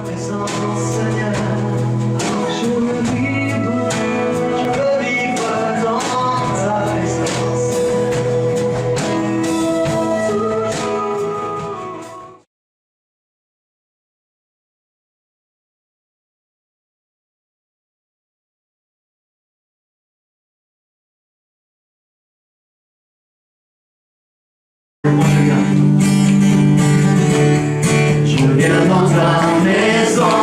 Seigneur, je me livre dans ta présence. Je viens dans ta maison,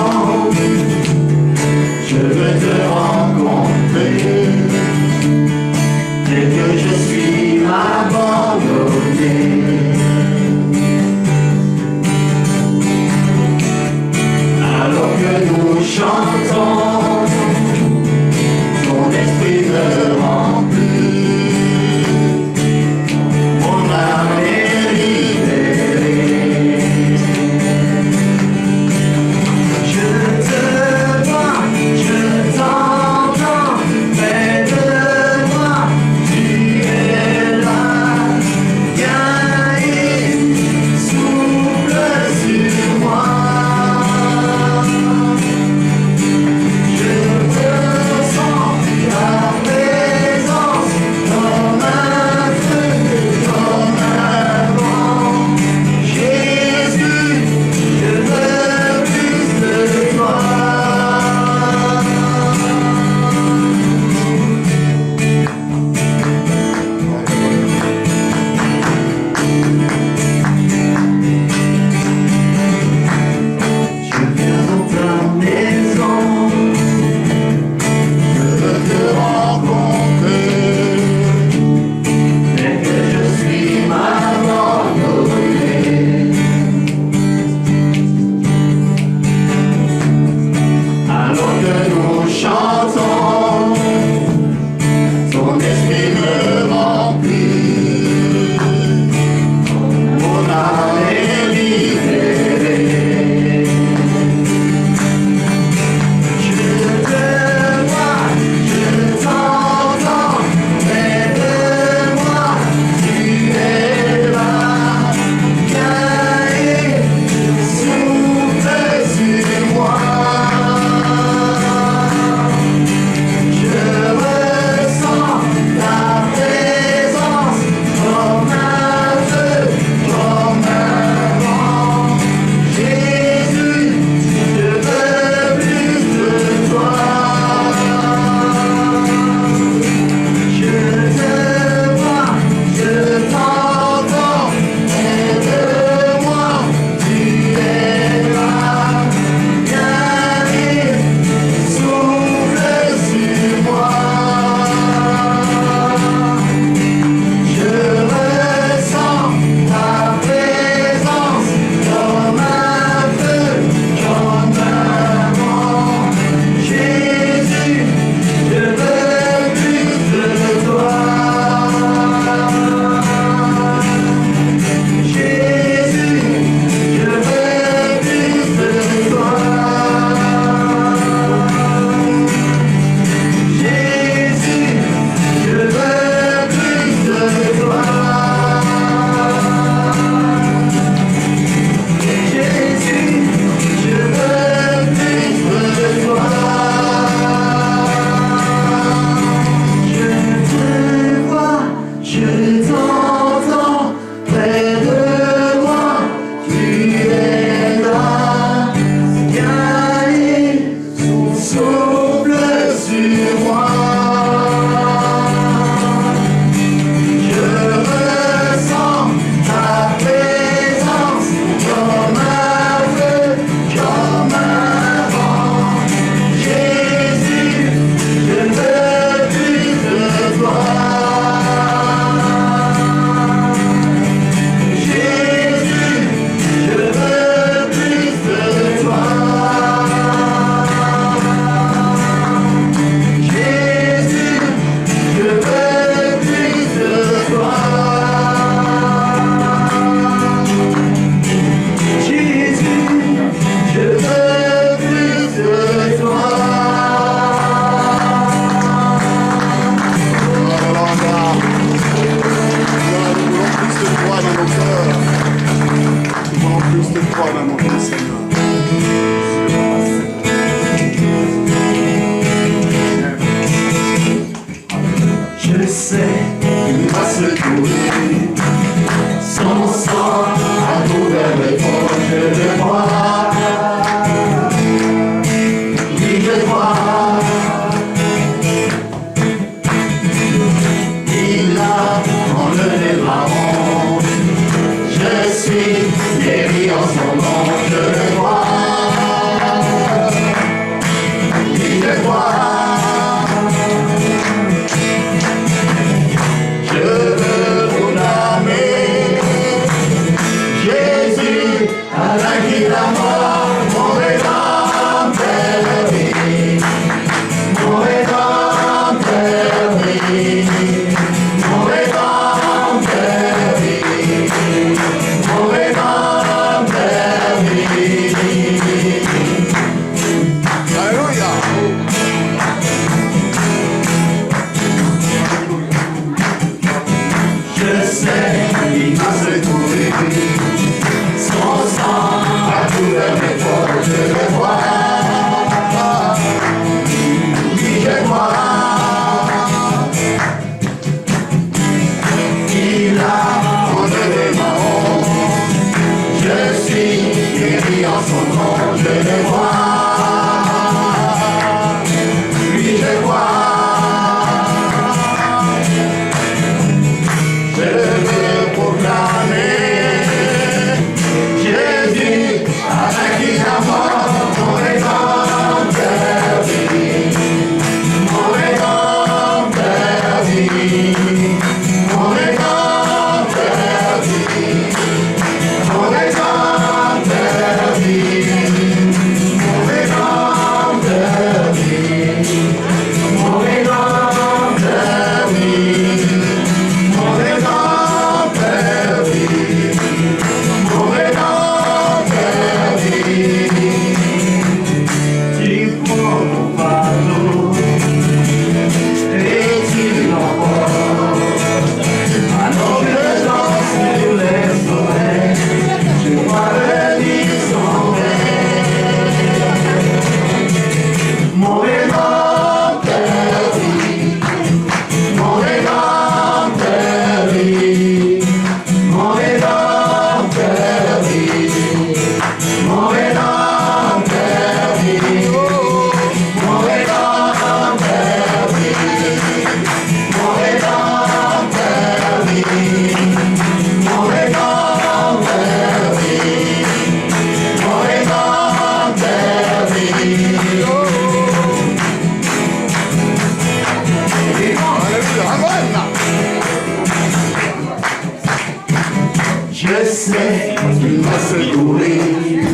Je sais qu'il va se courir,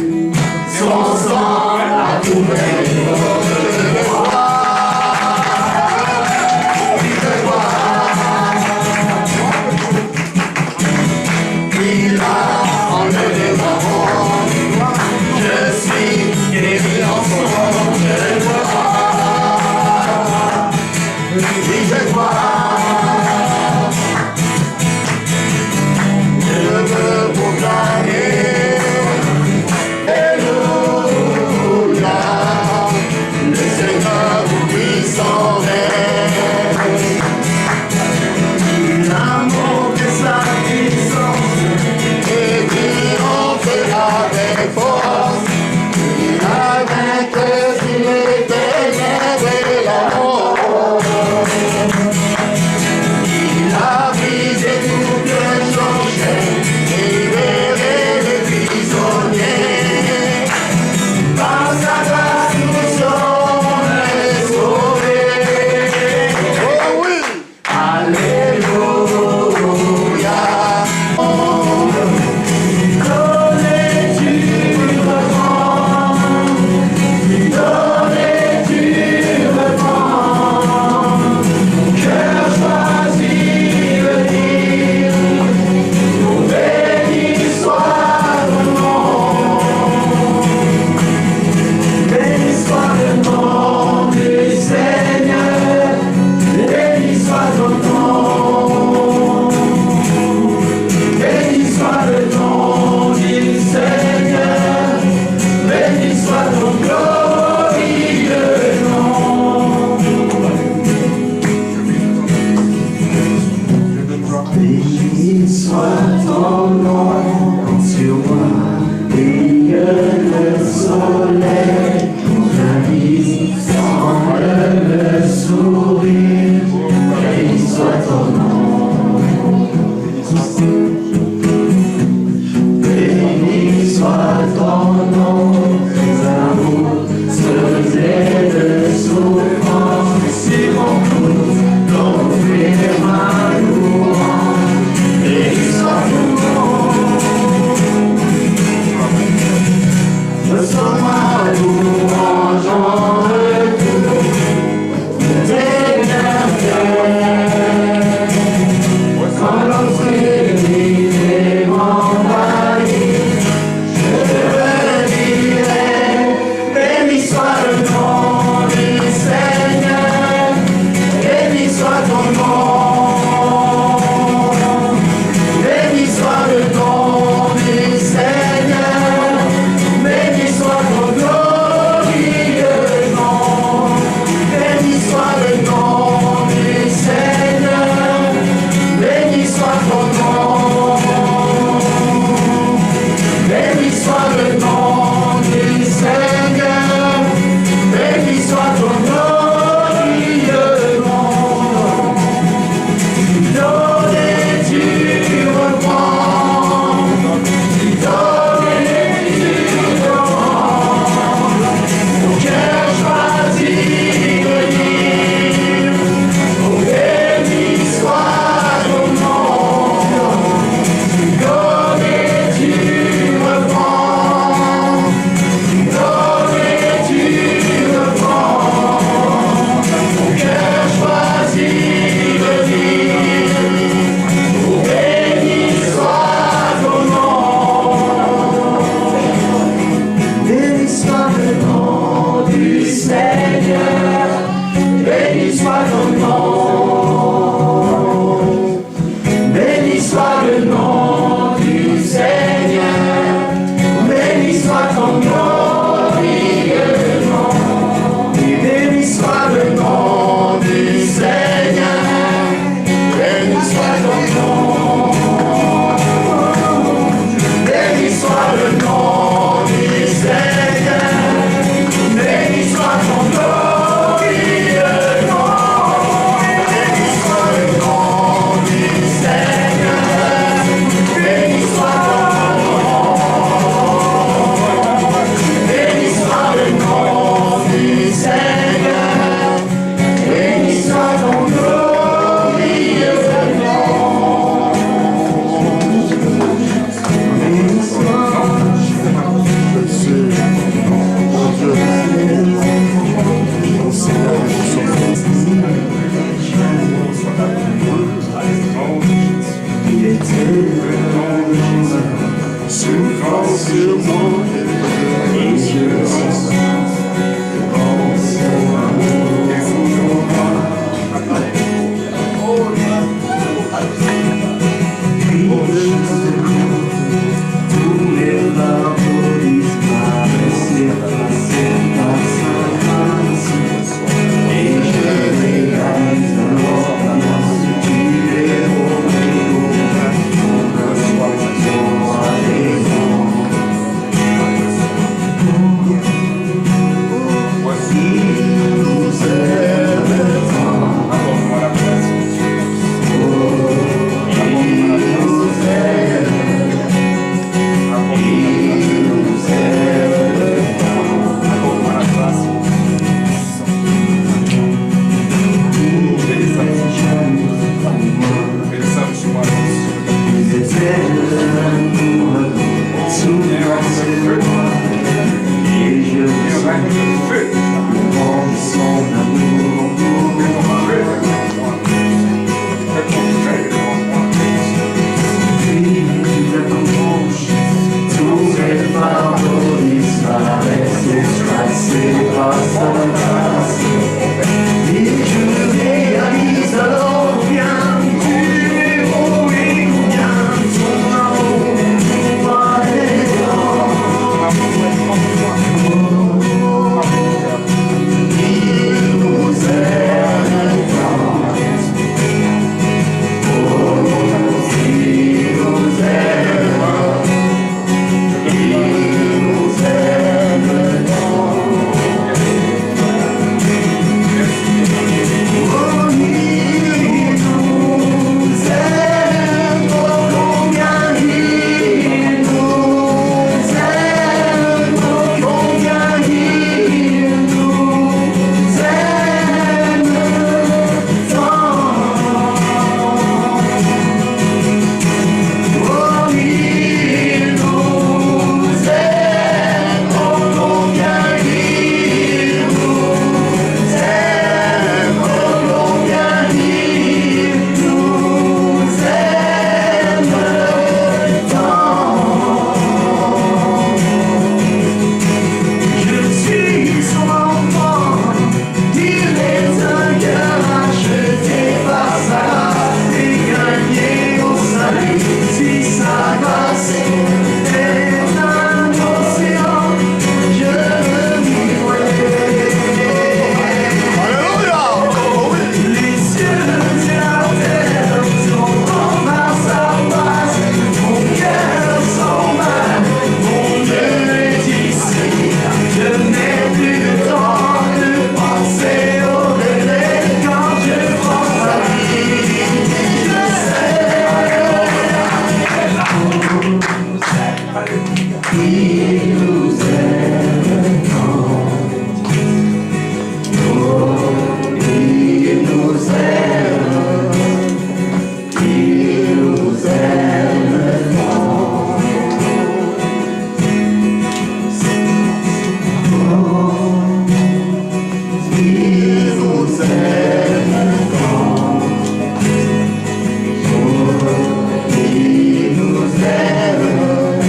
son sang a il a enlevé ma mort, je suis guéri en son nom, je le vois, oui je vois. son amour pour moi. Puis tu m'approches, tous les fardeaux disparaissent, extracés par sa grâce. Et je réalise alors bien, tu es beau et combien ton amour pour moi est grand. Il nous aime tant. Oh, il nous aime. Il nous aime tant. Oh, il nous aime. Oh, combien il nous aime. Oh, combien il nous aime tant. Oh, il nous aime. Oh, combien il nous aime. Oh, combien il nous aime tant. Je suis son enfant, il est un cœur acheté par sa grâce et gagné au salut. Si sa grâce est un océan, je le vivrai. Alléluia. Oh oui. Les cieux et la terre sont par sa face, mon cœur s'en va, mon Dieu est ici. Je n'ai plus le temps de penser au regret quand je pense à lui. Je sais qu'il nous aime tant. Oh, il nous aime. Il nous aime tant. Oh, il nous aime tant. Oh, il nous aime.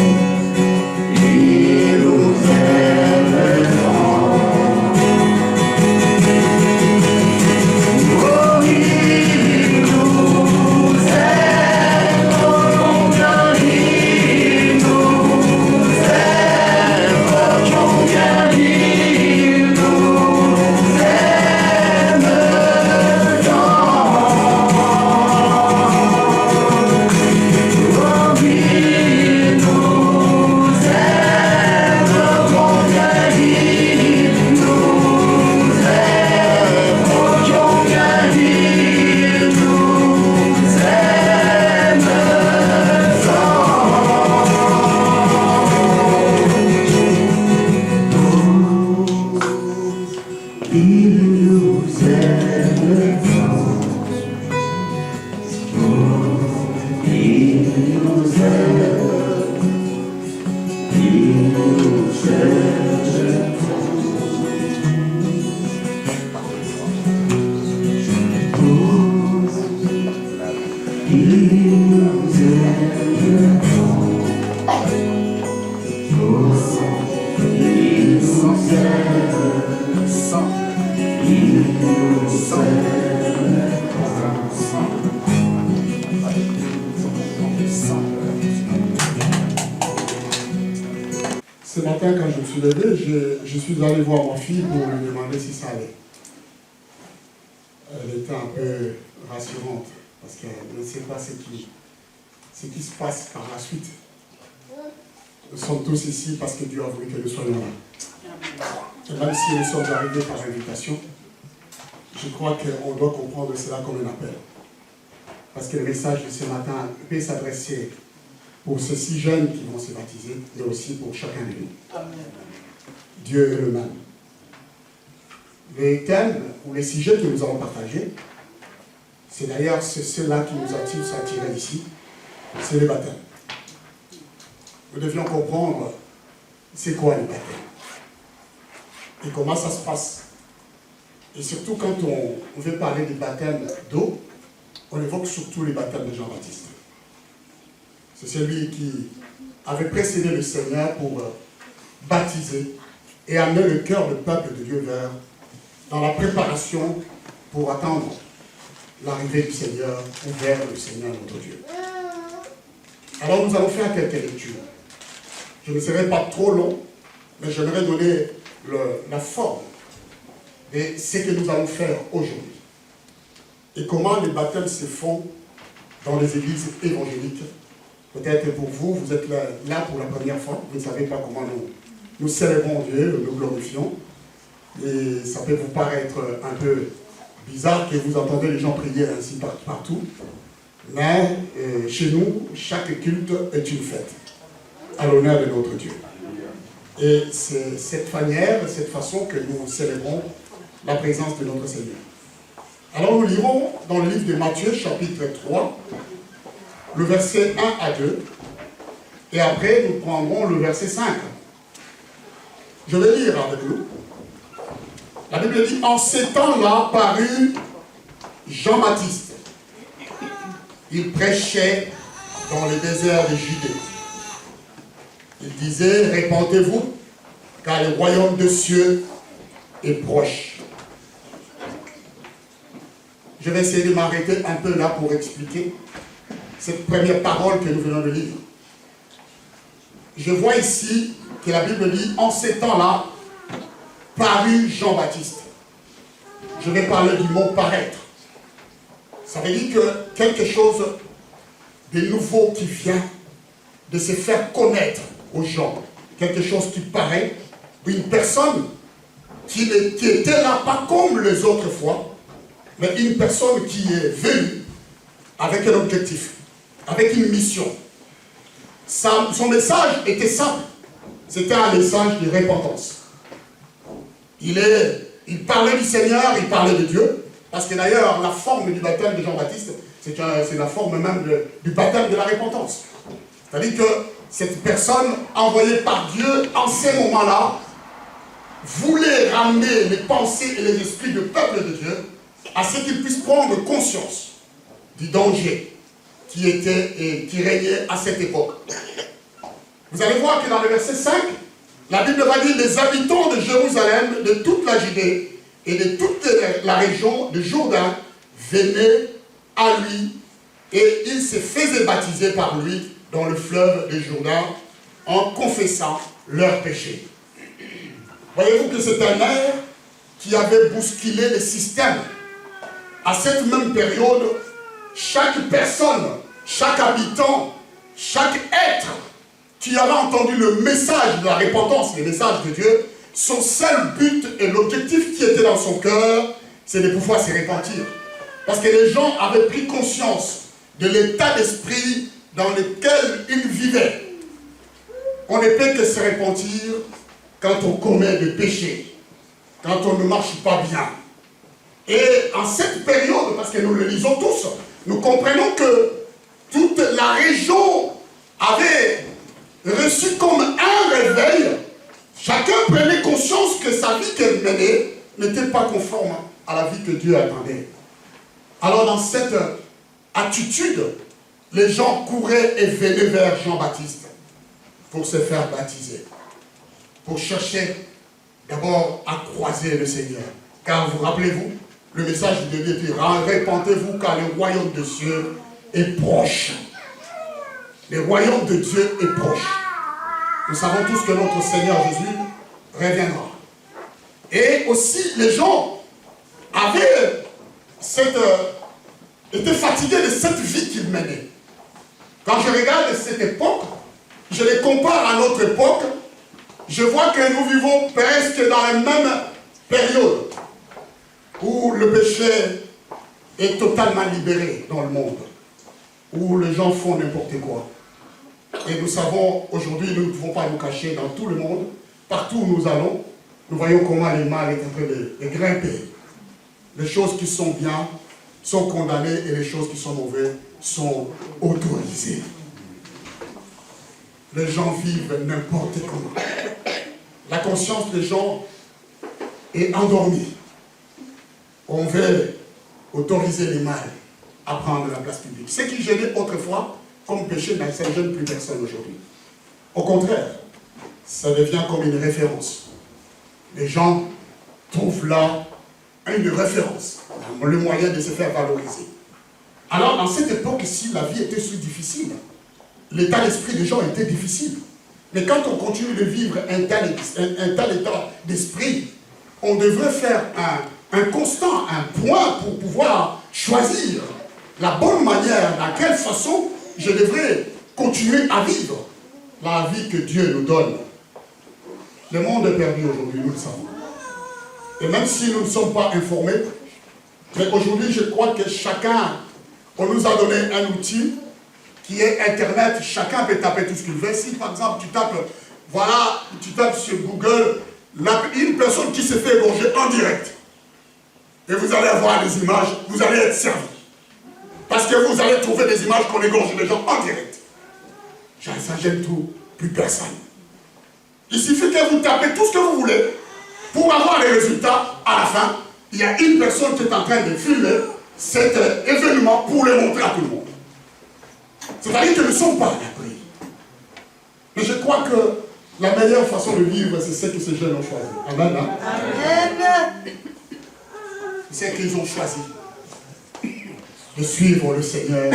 Il nous aime tant. Oh, il nous aime. Oh, combien il nous aime. Oh, combien il nous aime tant. Oh, il nous aime. Combien il nous aime. Oh, combien il nous aime tant. Il nous aime tant. Il nous aime. Il nous aime il nous aime tant. Oh, il nous aime. Il nous aime Ce matin, quand je me suis levé, je suis allé voir ma fille pour lui demander si ça allait. Elle était un peu rassurante parce qu'elle ne sait pas ce qui se passe par la suite. Nous sommes tous ici parce que Dieu a voulu que nous soyons là. Même si nous sommes arrivés par invitation, je crois qu'on doit comprendre cela comme un appel. Parce que le message de ce matin peut s'adresser pour ces 6 jeunes qui vont se baptiser, mais aussi pour chacun de nous. Amen. Dieu est le même. Les thèmes ou les sujets que nous allons partager, c'est d'ailleurs ceux-là qui nous a tous attirés ici, c'est le baptême. Nous devions comprendre c'est quoi le baptême. et comment ça se passe. Et surtout quand on veut parler des baptêmes d'eau, on évoque surtout les baptêmes de Jean-Baptiste. C'est celui qui avait précédé le Seigneur pour baptiser et amener le cœur du peuple de Dieu dans la préparation pour attendre l'arrivée du Seigneur ou vers le Seigneur notre Dieu. Alors nous allons faire quelques lectures. Je ne serai pas trop long, mais j'aimerais donner la forme de ce que nous allons faire aujourd'hui. Et comment les baptêmes se font dans les églises évangéliques. Peut-être pour vous, vous êtes là pour la première fois, vous ne savez pas comment nous célébrons Dieu, nous glorifions. Et ça peut vous paraître un peu bizarre que vous entendez les gens prier ainsi partout. Mais chez nous, chaque culte est une fête à l'honneur de notre Dieu. Et c'est cette manière, cette façon que nous célébrons la présence de notre Seigneur. Alors nous lirons dans le livre de Matthieu, chapitre 3, le verset 1 à 2, et après nous prendrons le verset 5. Je vais lire avec nous. La Bible dit, en ces temps-là parut Jean-Baptiste. Il prêchait dans le désert de Judée. Il disait, répentez-vous, car le royaume des cieux est proche. Je vais essayer de m'arrêter un peu là pour expliquer cette première parole que nous venons de lire. Je vois ici que la Bible dit, en ces temps-là, parut Jean-Baptiste. Je vais parler du mot paraître. Ça veut dire que quelque chose de nouveau qui vient de se faire connaître aux gens. Quelque chose qui paraît, une personne qui était là, pas comme les autres fois, mais une personne qui est venue avec un objectif, avec une mission. Son message était simple. C'était un message de repentance. Il parlait du Seigneur, il parlait de Dieu, parce que d'ailleurs, la forme du baptême de Jean-Baptiste, c'est la forme même du baptême de la repentance. C'est-à-dire que cette personne, envoyée par Dieu, en ces moments-là, voulait ramener les pensées et les esprits du peuple de Dieu à ce qu'ils puissent prendre conscience du danger qui était et qui régnait à cette époque. Vous allez voir que dans le verset 5, la Bible va dire, les habitants de Jérusalem, de toute la Judée et de toute la région de Jourdain venaient à lui et ils se faisaient baptiser par lui dans le fleuve de Jourdain en confessant leurs péchés. Voyez-vous que c'est un air qui avait bousculé le système. À cette même période, chaque personne, chaque habitant, chaque être qui avait entendu le message de la repentance, le message de Dieu, son seul but et l'objectif qui était dans son cœur, c'est de pouvoir se repentir. Parce que les gens avaient pris conscience de l'état d'esprit dans lequel ils vivaient. On ne peut que se repentir quand on commet des péchés, quand on ne marche pas bien. Et en cette période, parce que nous le lisons tous, nous comprenons que toute la région avait reçu comme un réveil. Chacun prenait conscience que sa vie qu'elle menait n'était pas conforme à la vie que Dieu attendait. Alors dans cette attitude, les gens couraient et venaient vers Jean-Baptiste pour se faire baptiser, pour chercher d'abord à croiser le Seigneur. Car vous rappelez-vous, le message de Dieu dit, répentez-vous car le royaume de Dieu est proche. Le royaume de Dieu est proche. Nous savons tous que notre Seigneur Jésus reviendra. Et aussi, les gens étaient fatigués de cette vie qu'ils menaient. Quand je regarde cette époque, je les compare à notre époque, je vois que nous vivons presque dans la même période où le péché est totalement libéré dans le monde, où les gens font n'importe quoi. Et nous savons, aujourd'hui, nous ne pouvons pas nous cacher dans tout le monde, partout où nous allons, nous voyons comment le mal est en train de grimper. Les choses qui sont bien sont condamnées et les choses qui sont mauvaises sont autorisées. Les gens vivent n'importe comment. La conscience des gens et endormi. On veut autoriser les mâles à prendre la place publique. Ce qui gênait autrefois comme péché, ça ne gêne plus personne aujourd'hui. Au contraire, ça devient comme une référence. Les gens trouvent là une référence, le moyen de se faire valoriser. Alors, dans cette époque-ci, la vie était si difficile. L'état d'esprit des gens était difficile. Mais quand on continue de vivre un tel état d'esprit, on devrait faire un constant, un point pour pouvoir choisir la bonne manière, de quelle façon je devrais continuer à vivre la vie que Dieu nous donne. Le monde est perdu aujourd'hui, nous le savons. Et même si nous ne sommes pas informés, mais aujourd'hui, je crois que chacun, on nous a donné un outil qui est Internet. Chacun peut taper tout ce qu'il veut. Si par exemple, tu tapes sur Google, une personne qui se fait égorger en direct, et vous allez avoir des images, vous allez être servi. Parce que vous allez trouver des images qu'on égorge les gens en direct. Ça gêne tout, plus personne. Il suffit que vous tapez tout ce que vous voulez pour avoir les résultats. À la fin, il y a une personne qui est en train de filmer cet événement pour le montrer à tout le monde. C'est-à-dire que nous ne sommes pas à l'abri. Mais je crois que la meilleure façon de vivre, c'est ce que ces jeunes ont choisi. Amen. Hein? Amen. C'est qu'ils ont choisi de suivre le Seigneur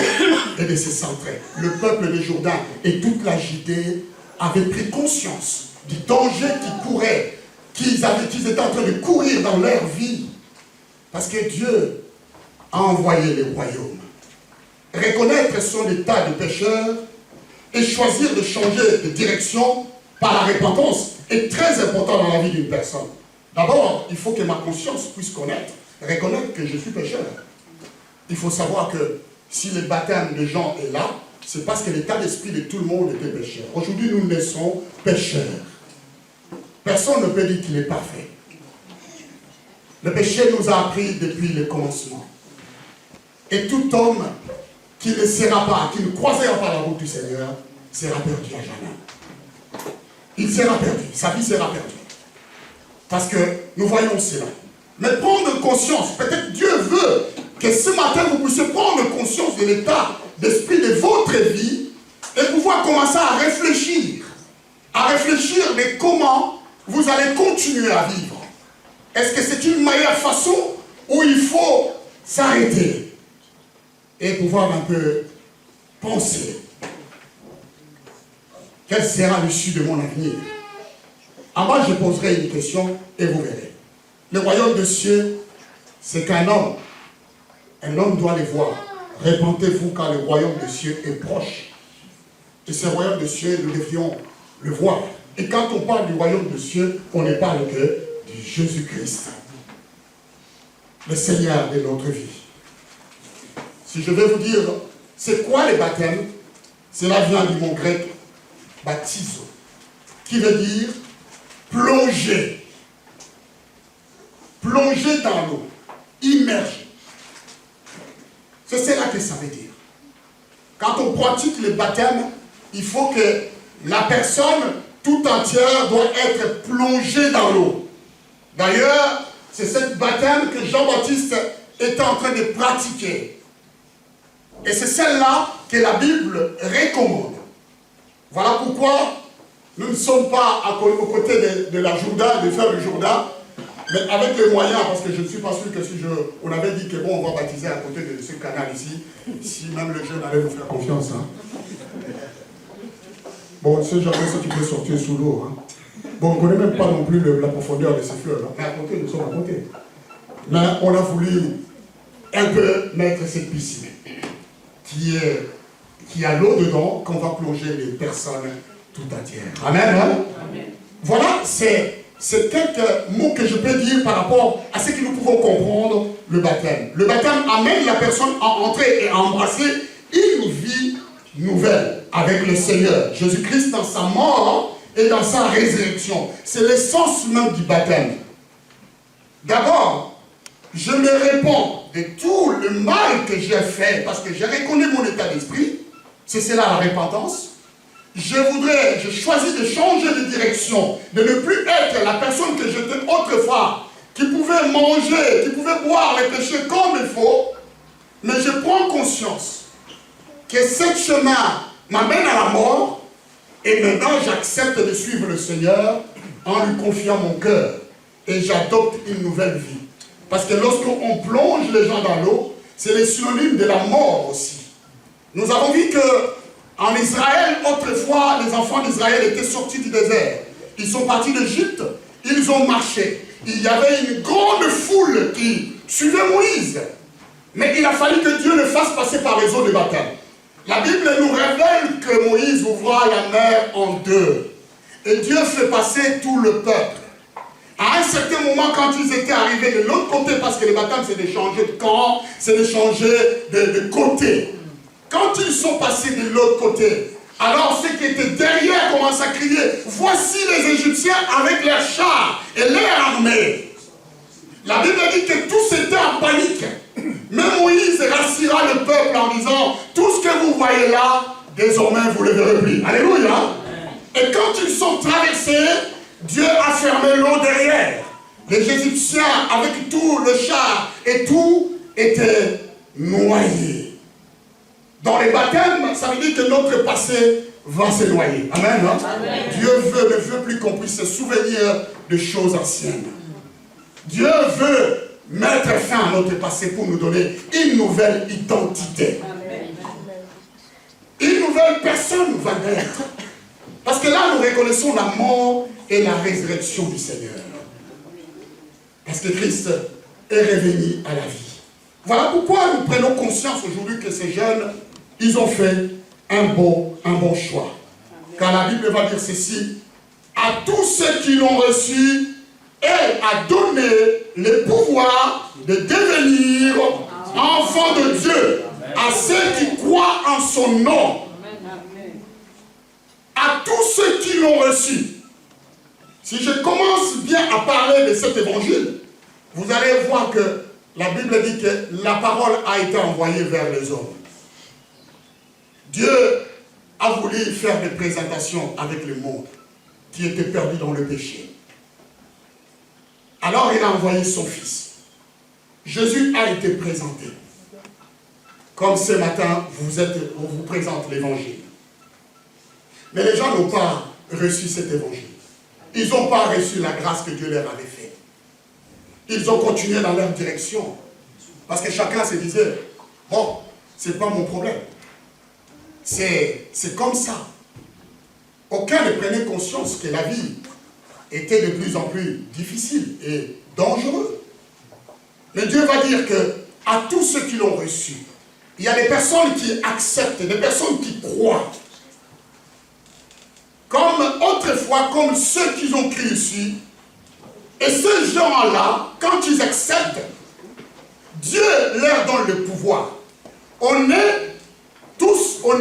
et de se centrer. Le peuple de Jourdain et toute la Judée avaient pris conscience du danger qu'ils couraient, qu'ils étaient en train de courir dans leur vie. Parce que Dieu a envoyé le royaume. Reconnaître son état de pécheur et choisir de changer de direction par la repentance est très important dans la vie d'une personne. D'abord, il faut que ma conscience puisse reconnaître que je suis pécheur. Il faut savoir que si le baptême de Jean est là, c'est parce que l'état d'esprit de tout le monde était pécheur. Aujourd'hui, nous naissons pécheurs. Personne ne peut dire qu'il est parfait. Le péché nous a appris depuis le commencement. Et tout homme qui ne sera pas, qui ne croisera pas la route du Seigneur, sera perdu à jamais. Il sera perdu, sa vie sera perdue. Parce que nous voyons cela. Mais prendre conscience, peut-être Dieu veut que ce matin vous puissiez prendre conscience de l'état d'esprit de votre vie et pouvoir commencer à réfléchir de comment vous allez continuer à vivre. Est-ce que c'est une meilleure façon où il faut s'arrêter et pouvoir un peu penser quelle sera l'issue de mon avenir? Moi, je poserai une question et vous verrez. Le royaume des cieux, c'est qu'un homme doit les voir. Répentez-vous car le royaume des cieux est proche. Et ce royaume des cieux, nous devrions le voir. Et quand on parle du royaume des cieux, on ne parle que de Jésus-Christ, le Seigneur de notre vie. Si je vais vous dire, c'est quoi le baptême? Cela vient du mot grec baptizo, qui veut dire plonger. Plonger dans l'eau, immerger. C'est cela que ça veut dire. Quand on pratique le baptême, il faut que la personne tout entière doit être plongée dans l'eau. D'ailleurs, c'est ce baptême que Jean-Baptiste était en train de pratiquer. Et c'est celle-là que la Bible recommande. Voilà pourquoi nous ne sommes pas aux côtés de la Jourdain, de faire le Jourdain, mais avec les moyens, parce que je ne suis pas sûr que si on avait dit que bon, on va baptiser à côté de ce canal ici, si même le jeune allait nous faire confiance. Hein. Bon, on ne sait jamais ce qui peut sortir sous l'eau. Hein. Bon, on ne connaît même pas non plus la profondeur de ces fleurs. Hein. Mais à côté, nous sommes à côté. Mais on a voulu un peu mettre cette piscine qui a l'eau dedans, qu'on va plonger les personnes tout entières. Amen. Hein? Amen. Voilà, c'est quelques mots que je peux dire par rapport à ce que nous pouvons comprendre le baptême. Le baptême amène la personne à entrer et à embrasser une vie nouvelle avec le Seigneur. Jésus-Christ dans sa mort et dans sa résurrection. C'est l'essence même du baptême. D'abord, je me réponds de tout le mal que j'ai fait parce que j'ai reconnu mon état d'esprit. C'est cela la repentance. Je choisis de changer de direction, de ne plus être la personne que j'étais autrefois, qui pouvais manger, qui pouvais boire les péchés comme il faut, mais je prends conscience que ce chemin m'amène à la mort, et maintenant j'accepte de suivre le Seigneur en lui confiant mon cœur, et j'adopte une nouvelle vie. Parce que lorsqu'on plonge les gens dans l'eau, c'est le synonyme de la mort aussi. Nous avons vu que en Israël, autrefois, les enfants d'Israël étaient sortis du désert. Ils sont partis d'Égypte, ils ont marché. Il y avait une grande foule qui suivait Moïse. Mais il a fallu que Dieu le fasse passer par les eaux de baptême. La Bible nous révèle que Moïse ouvra la mer en deux. Et Dieu fait passer tout le peuple. À un certain moment, quand ils étaient arrivés de l'autre côté, parce que le baptême c'est de changer de camp, c'est de changer de côté. Quand ils sont passés de l'autre côté, alors ceux qui étaient derrière commencent à crier, voici les Égyptiens avec leurs chars et leur armée. La Bible dit que tous étaient en panique. Mais Moïse rassura le peuple en disant, tout ce que vous voyez là, désormais vous le verrez plus. Alléluia. Et quand ils sont traversés, Dieu a fermé l'eau derrière. Les Égyptiens, avec tout le char et tout, étaient noyés. Dans les baptêmes, ça veut dire que notre passé va se noyer. Amen, hein? Amen. Dieu ne veut plus qu'on puisse se souvenir de choses anciennes. Dieu veut mettre fin à notre passé pour nous donner une nouvelle identité. Amen. Une nouvelle personne va naître. Parce que là, nous reconnaissons la mort et la résurrection du Seigneur. Parce que Christ est revenu à la vie. Voilà pourquoi nous prenons conscience aujourd'hui que ces jeunes, ils ont fait un bon choix. Car la Bible va dire ceci, à tous ceux qui l'ont reçu, elle a donné le pouvoir de devenir enfants de Dieu, à ceux qui croient en son nom. À tous ceux qui l'ont reçu. Si je commence bien à parler de cet évangile, vous allez voir que la Bible dit que la parole a été envoyée vers les hommes. Dieu a voulu faire des présentations avec le monde qui était perdu dans le péché. Alors il a envoyé son fils. Jésus a été présenté. Comme ce matin, on vous présente l'évangile. Mais les gens n'ont pas reçu cet évangile. Ils n'ont pas reçu la grâce que Dieu leur avait faite. Ils ont continué dans leur direction. Parce que chacun se disait, bon, ce n'est pas mon problème. C'est comme ça. Aucun ne prenait conscience que la vie était de plus en plus difficile et dangereuse. Mais Dieu va dire que à tous ceux qui l'ont reçu, il y a des personnes qui acceptent, des personnes qui croient. Comme autrefois, comme ceux qui ont cru ici. Et ces gens-là, quand ils acceptent, Dieu leur donne le pouvoir. On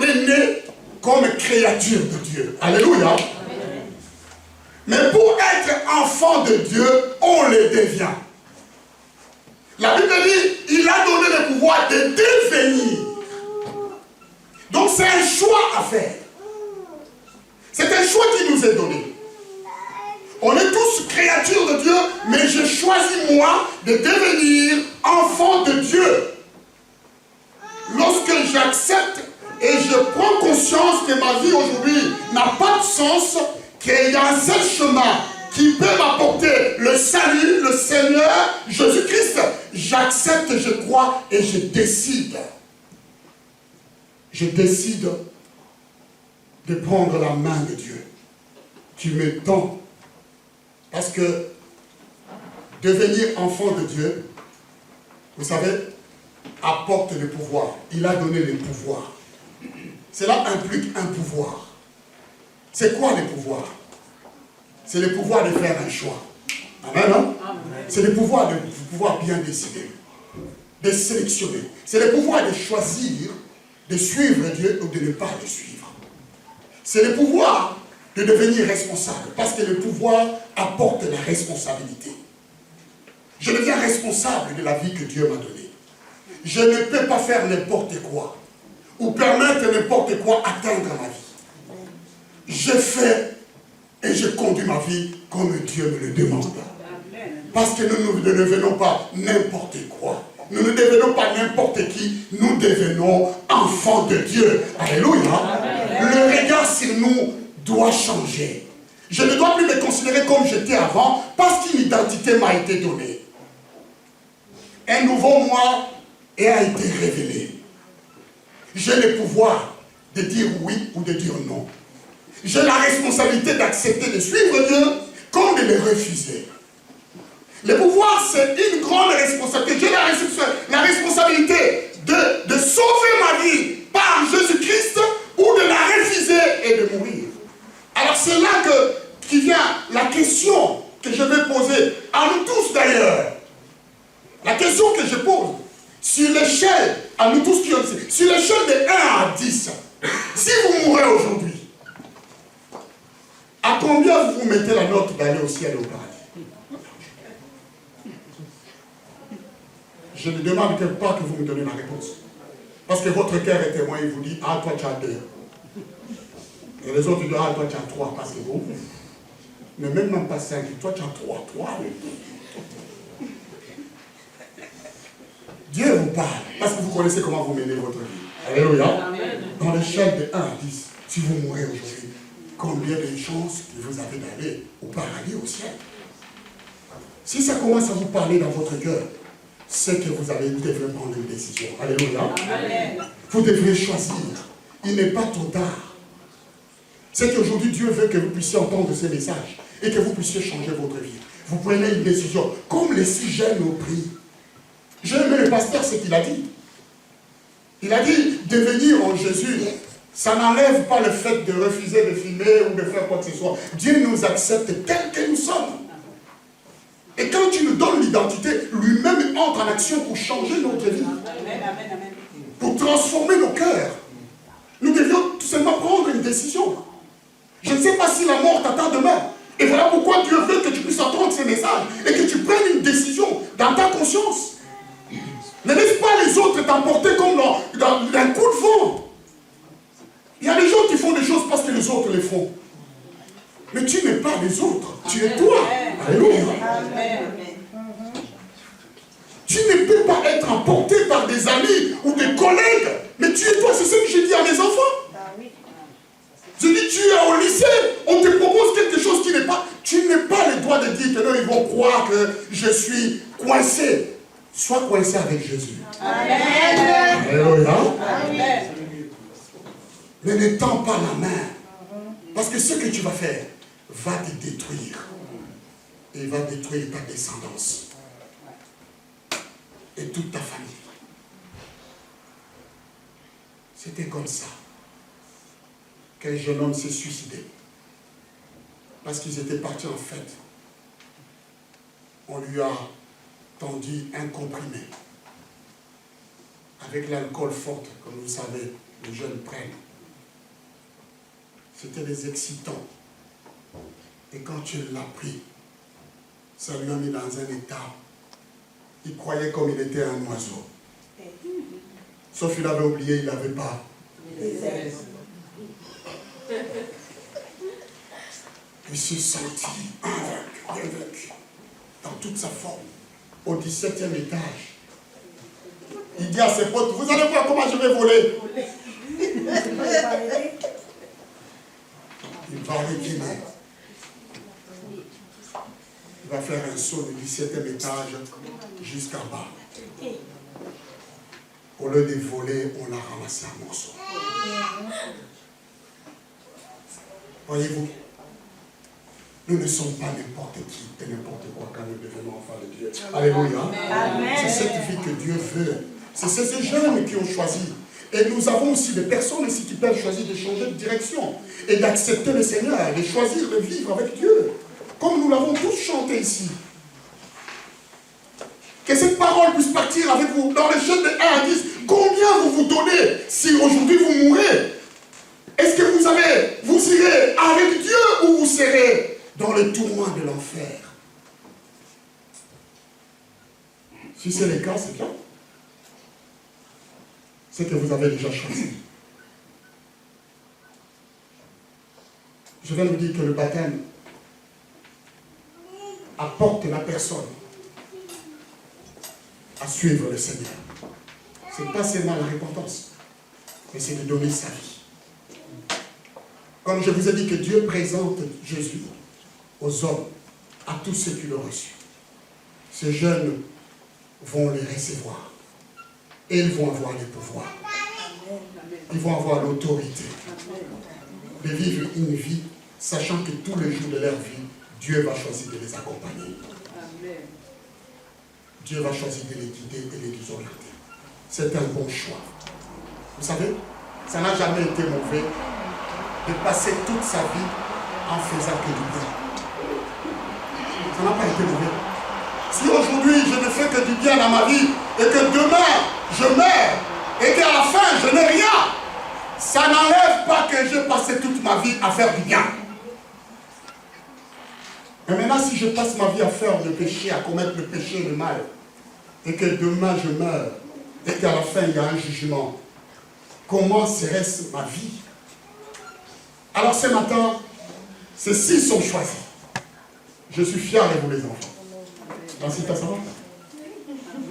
est nés comme créatures de Dieu. Alléluia. Mais pour être enfant de Dieu, on le devient. La Bible dit, il a donné le pouvoir de devenir. Donc c'est un choix à faire. C'est un choix qui nous est donné. On est tous créatures de Dieu, mais je choisis moi de devenir enfant de Dieu. Lorsque j'accepte et je prends conscience que ma vie aujourd'hui n'a pas de sens, qu'il y a un seul chemin qui peut m'apporter le salut, le Seigneur, Jésus-Christ, j'accepte, je crois et je décide. Je décide de prendre la main de Dieu qui me tend. Parce que devenir enfant de Dieu, vous savez, apporte le pouvoir. Il a donné le pouvoir. Cela implique un pouvoir. C'est quoi le pouvoir? C'est le pouvoir de faire un choix. Amen, non? C'est le pouvoir de pouvoir bien décider, de sélectionner. C'est le pouvoir de choisir, de suivre Dieu ou de ne pas le suivre. C'est le pouvoir de devenir responsable, parce que le pouvoir apporte la responsabilité. Je deviens responsable de la vie que Dieu m'a donnée. Je ne peux pas faire n'importe quoi, ou permettre n'importe quoi atteindre ma vie. Je fais et je conduis ma vie comme Dieu me le demande. Parce que nous ne devenons pas n'importe quoi. Nous ne devenons pas n'importe qui. Nous devenons enfants de Dieu. Alléluia. Le regard sur nous doit changer. Je ne dois plus me considérer comme j'étais avant parce qu'une identité m'a été donnée. Un nouveau moi a été révélé. J'ai le pouvoir de dire oui ou de dire non. J'ai la responsabilité d'accepter de suivre Dieu comme de le refuser. Le pouvoir, c'est une grande responsabilité. J'ai la responsabilité de sauver ma vie par Jésus-Christ ou de la refuser et de mourir. Alors c'est là qui vient la question que je vais poser à nous tous d'ailleurs. La question que je pose, sur l'échelle, à nous tous qui ont dit, sur l'échelle de 1 à 10, si vous mourrez aujourd'hui, à combien vous mettez la note d'aller au ciel et au paradis? Je ne demande pas que vous me donnez la réponse. Parce que votre cœur est témoin, il vous dit, ah, toi tu as 2. Et les autres disent, ah, toi tu as 3, parce que vous, ne même pas 5, toi tu as 3. Dieu vous parle, parce que vous connaissez comment vous menez votre vie. Alléluia. Dans l'échelle de 1 à 10, si vous mourrez aujourd'hui, combien de chances que vous avez d'aller au paradis, au ciel? Si ça commence à vous parler dans votre cœur, c'est que vous devrez prendre une décision. Alléluia. Amen. Vous devrez choisir. Il n'est pas trop tard. C'est qu'aujourd'hui, Dieu veut que vous puissiez entendre ces messages et que vous puissiez changer votre vie. Vous prenez une décision, comme les 6 jeunes ont pris. J'ai aimé le pasteur ce qu'il a dit. Il a dit, devenir en Jésus, ça n'enlève pas le fait de refuser de filmer ou de faire quoi que ce soit. Dieu nous accepte tels que nous sommes. Et quand tu nous donnes l'identité, lui-même entre en action pour changer notre vie. Pour transformer nos cœurs. Nous devions tout simplement prendre une décision. Je ne sais pas si la mort t'attend demain. Et voilà pourquoi Dieu veut que tu puisses entendre ces messages et que tu prennes une décision dans ta conscience. Ne laisse pas les autres t'emporter comme dans un coup de vent. Il y a des gens qui font des choses parce que les autres les font. Mais tu n'es pas les autres, tu es toi. Alléluia. Tu ne peux pas être emporté par des amis ou des collègues, mais tu es toi. C'est ce que je dis à mes enfants. Je dis, tu es au lycée, on te propose quelque chose qui n'est pas... Tu n'es pas le droit de dire que non, ils vont croire que je suis coincé. Sois coincé avec Jésus. Amen. Alléluia. Amen. Ne n'étends pas la main. Parce que ce que tu vas faire va te détruire. Et va détruire ta descendance. Et toute ta famille. C'était comme ça qu'un jeune homme s'est suicidé. Parce qu'ils étaient partis en fête. On lui a tendu un comprimé. Avec l'alcool fort, comme vous savez, les jeunes prennent. C'était des excitants. Et quand tu l'as pris, ça lui a mis dans un état. Il croyait comme il était un oiseau. Sauf qu'il avait oublié, il n'avait pas. Il s'est senti invaincu, dans toute sa forme, au 17e étage. Il dit à ses potes, vous allez voir comment je vais voler. Il va reculer. Il va faire un saut du 17e étage jusqu'en bas. Au lieu de voler, on l'a ramassé en morceaux. Voyez-vous, nous ne sommes pas n'importe qui et n'importe quoi quand nous devenons enfants de Dieu. Alléluia. C'est cette vie que Dieu veut. C'est ces jeunes qui ont choisi. Et nous avons aussi des personnes ici qui peuvent choisir de changer de direction et d'accepter le Seigneur, de choisir de vivre avec Dieu. Comme nous l'avons tous chanté ici. Que cette parole puisse partir avec vous dans l'échelle de 1 à 10. Combien vous vous donnez si aujourd'hui vous mourrez? Est-ce que vous irez avec Dieu ou vous serez dans le tourment de l'enfer? Si c'est le cas, c'est bien. C'est que vous avez déjà choisi. Je viens de vous dire que le baptême apporte la personne à suivre le Seigneur. Ce n'est pas seulement la repentance, mais c'est de donner sa vie. Comme je vous ai dit que Dieu présente Jésus aux hommes, à tous ceux qui l'ont reçu. Ces jeunes vont les recevoir. Et ils vont avoir les pouvoirs. Ils vont avoir l'autorité de vivre une vie, sachant que tous les jours de leur vie, Dieu va choisir de les accompagner. Dieu va choisir de les guider et de les orienter. C'est un bon choix. Vous savez, ça n'a jamais été mauvais de passer toute sa vie en faisant que du bien. Ça n'a pas été mauvais. Si aujourd'hui je ne fais que du bien dans ma vie et que demain je meurs et qu'à la fin je n'ai rien, ça n'enlève pas que j'ai passé toute ma vie à faire du bien. Mais maintenant, si je passe ma vie à faire le péché, à commettre le péché et le mal, et que demain je meurs, et qu'à la fin il y a un jugement, comment serait-ce ma vie? Alors ce matin, ceux-ci sont choisis. Je suis fier de vous les enfants. Merci, ça va?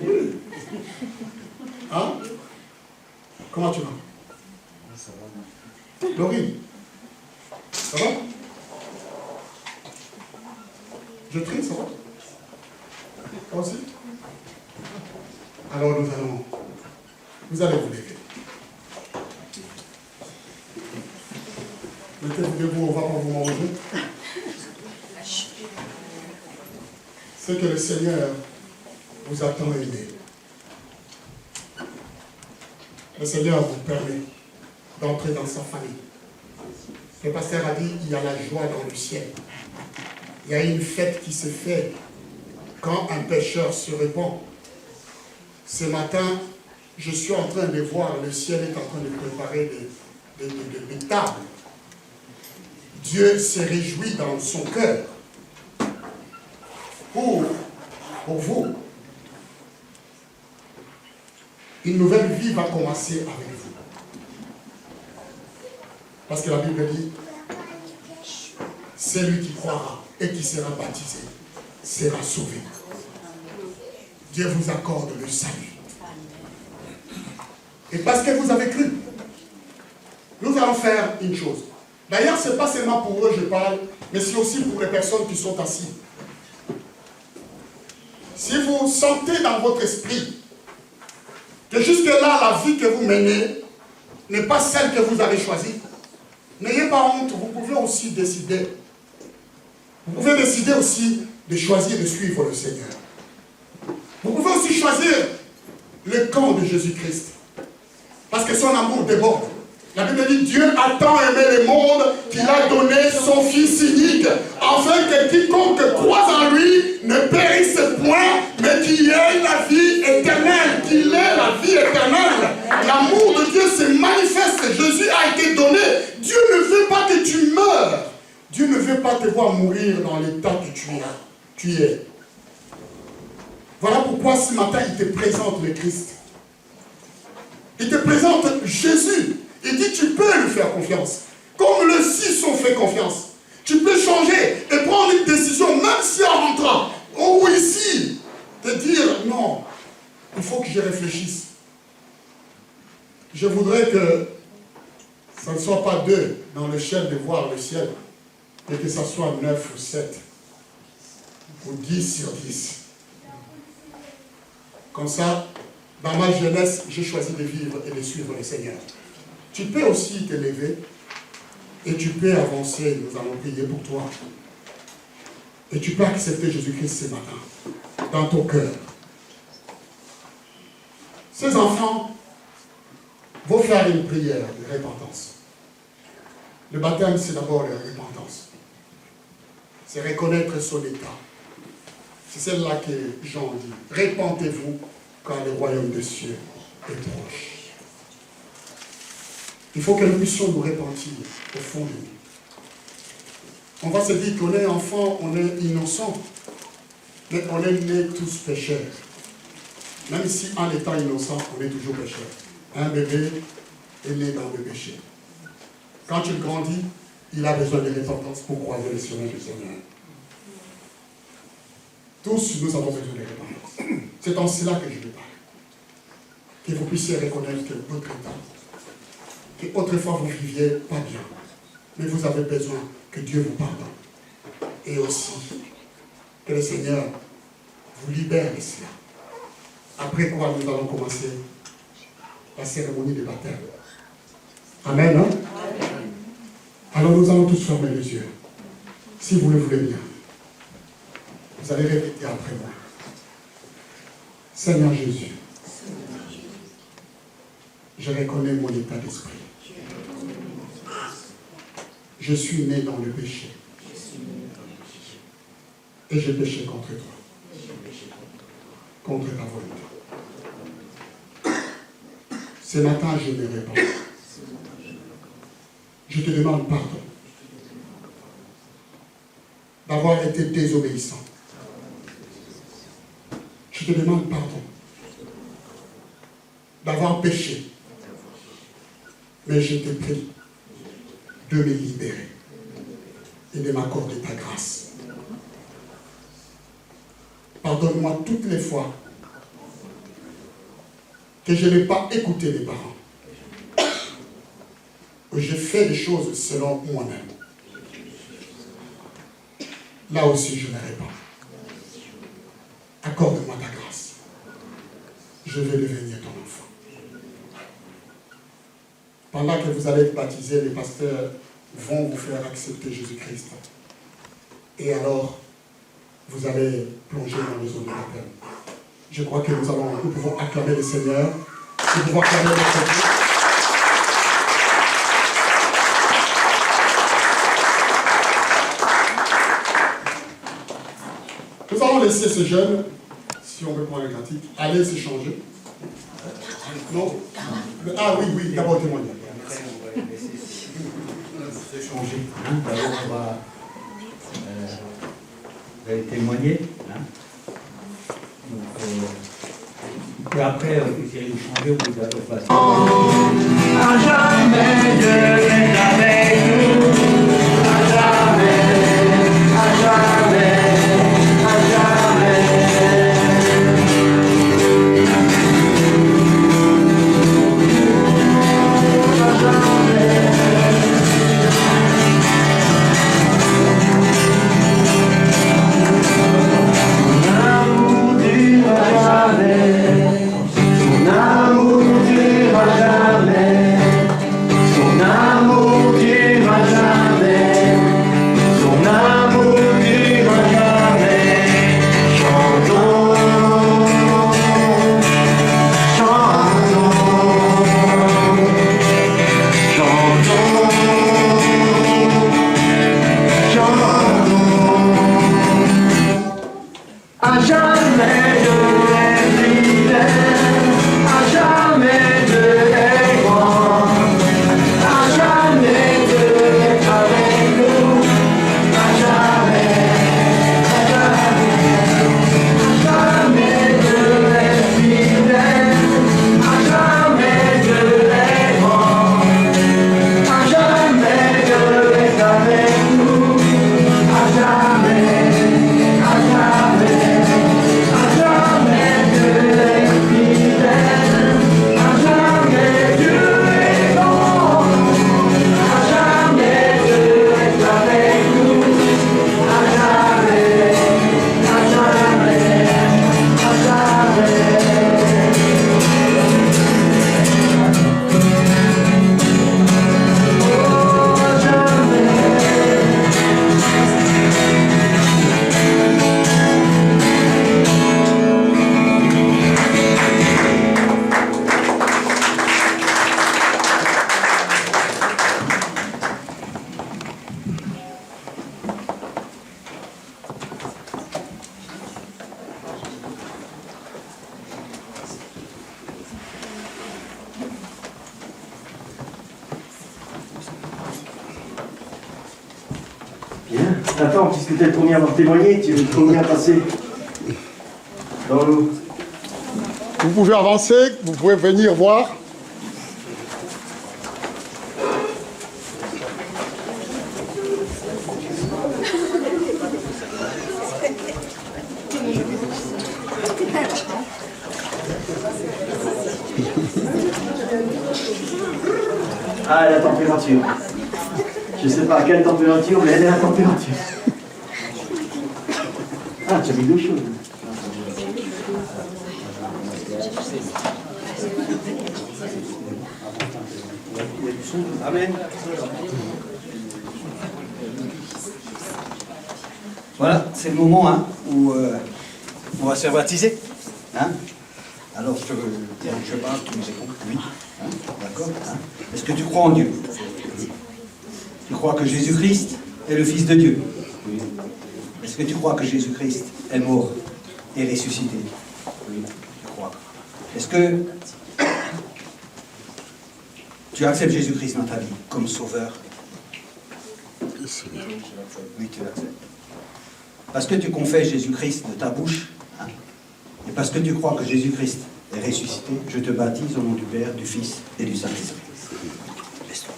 Oui. Hein? Comment tu vas? Ça va. Laurie, ça va? Je trie, ça va? Toi aussi? Alors vous allez vous lever. Mettez-vous debout, on va pas vous manger. C'est que le Seigneur vous a tant aidé. Le Seigneur vous permet d'entrer dans sa famille. Le pasteur a dit, il y a la joie dans le ciel. Il y a une fête qui se fait quand un pécheur se répand. Ce matin, je suis en train de voir, le ciel est en train de préparer des tables. Dieu se réjouit dans son cœur pour vous. Une nouvelle vie va commencer avec vous. Parce que la Bible dit, celui qui croira et qui sera baptisé sera sauvé. Dieu vous accorde le salut. Et parce que vous avez cru, nous allons faire une chose. D'ailleurs, ce n'est pas seulement pour eux que je parle, mais c'est aussi pour les personnes qui sont assises. Si vous sentez dans votre esprit que jusque-là, la vie que vous menez n'est pas celle que vous avez choisie, n'ayez pas honte, vous pouvez aussi décider. Vous pouvez décider aussi de choisir de suivre le Seigneur. Vous pouvez aussi choisir le camp de Jésus-Christ. Parce que son amour déborde. La Bible dit, Dieu a tant aimé le monde qu'il a donné son Fils unique, afin que quiconque croise en lui ne périsse point, mais qu'il ait la vie éternelle, qu'il ait la vie éternelle. L'amour de Dieu se manifeste, Jésus a été donné. Dieu ne veut pas que tu meurs. Dieu ne veut pas te voir mourir dans l'état que tu es. Voilà pourquoi ce matin, il te présente le Christ. Il te présente Jésus. Il dit, tu peux lui faire confiance. Comme le 6 ont fait confiance. Tu peux changer et prendre une décision, même si en rentrant, ou ici, te dire, non, il faut que je réfléchisse. Je voudrais que ça ne soit pas 2 dans le ciel de voir le ciel, mais que ça soit 9 ou 7, ou 10 sur 10. Comme ça, dans ma jeunesse, j'ai choisi de vivre et de suivre le Seigneur. Tu peux aussi te lever et tu peux avancer. Nous allons prier pour toi. Et tu peux accepter Jésus-Christ ce matin dans ton cœur. Ces enfants vont faire une prière de repentance. Le baptême, c'est d'abord la repentance. C'est reconnaître son état. C'est celle-là que Jean dit. Répentez-vous car le royaume des cieux est proche. Il faut que nous puissions nous repentir au fond de nous. On va se dire qu'on est enfant, on est innocent, mais on est nés tous pécheurs. Même si en étant innocent, on est toujours pécheur. Un bébé est né dans le péché. Quand il grandit, il a besoin de repentance pour croiser le chemin du Seigneur. Tous, nous avons besoin de repentance. C'est en cela que je veux parler. Que vous puissiez reconnaître que votre état, que autrefois vous viviez pas bien, mais vous avez besoin que Dieu vous pardonne. Et aussi, que le Seigneur vous libère de cela. Après quoi, nous allons commencer la cérémonie de baptême. Amen, hein? Alors nous allons tous fermer les yeux. Si vous le voulez bien. Vous allez répéter après moi. Seigneur Jésus, je reconnais mon état d'esprit. Je suis né dans le péché. Et j'ai péché contre toi. Contre ta volonté. Ce matin, je me réponds. Je te demande pardon d'avoir été désobéissant. Je te demande pardon d'avoir péché. Mais je te prie de me libérer et de m'accorder ta grâce. Pardonne-moi toutes les fois que je n'ai pas écouté mes parents, que j'ai fait des choses selon moi-même. Là aussi, je me répands. Accorde-moi ta grâce. Je vais devenir ton enfant. Pendant que vous allez être baptisés, les pasteurs vont vous faire accepter Jésus-Christ. Et alors, vous allez plonger dans les eaux de baptême. Je crois que nous pouvons acclamer le Seigneur. Nous pouvons acclamer notre Dieu. Nous allons laisser ces jeunes, si on veut prendre un gratuit, aller s'échanger. Non? Ah oui, d'abord témoigner. On va s'échanger. D'abord, vous allez témoigner. Donc, et après, vous irez vous changer au bout de la place. À jamais Dieu est avec nous. À jamais, à jamais, à jamais. Attends, puisque tu es le premier à avoir témoigné, tu es le premier à passer dans l'eau. Vous pouvez avancer, vous pouvez venir voir. Ah, la température. Je ne sais pas à quelle température, mais elle est à la température. Ah, tu as mis deux choses. Amen. Voilà, c'est le moment hein, où on va se faire baptiser. Hein. Alors, je parle, tu nous écoutes, oui. Hein, d'accord hein. Est-ce que tu crois en Dieu? Tu crois que Jésus-Christ est le Fils de Dieu? Oui. Est-ce que tu crois que Jésus-Christ est mort et ressuscité? Oui, tu crois. Est-ce que tu acceptes Jésus-Christ dans ta vie comme sauveur? Oui, tu l'acceptes. Parce que tu confesses Jésus-Christ de ta bouche, hein, et parce que tu crois que Jésus-Christ est ressuscité, je te baptise au nom du Père, du Fils et du Saint-Esprit. Laisse-toi.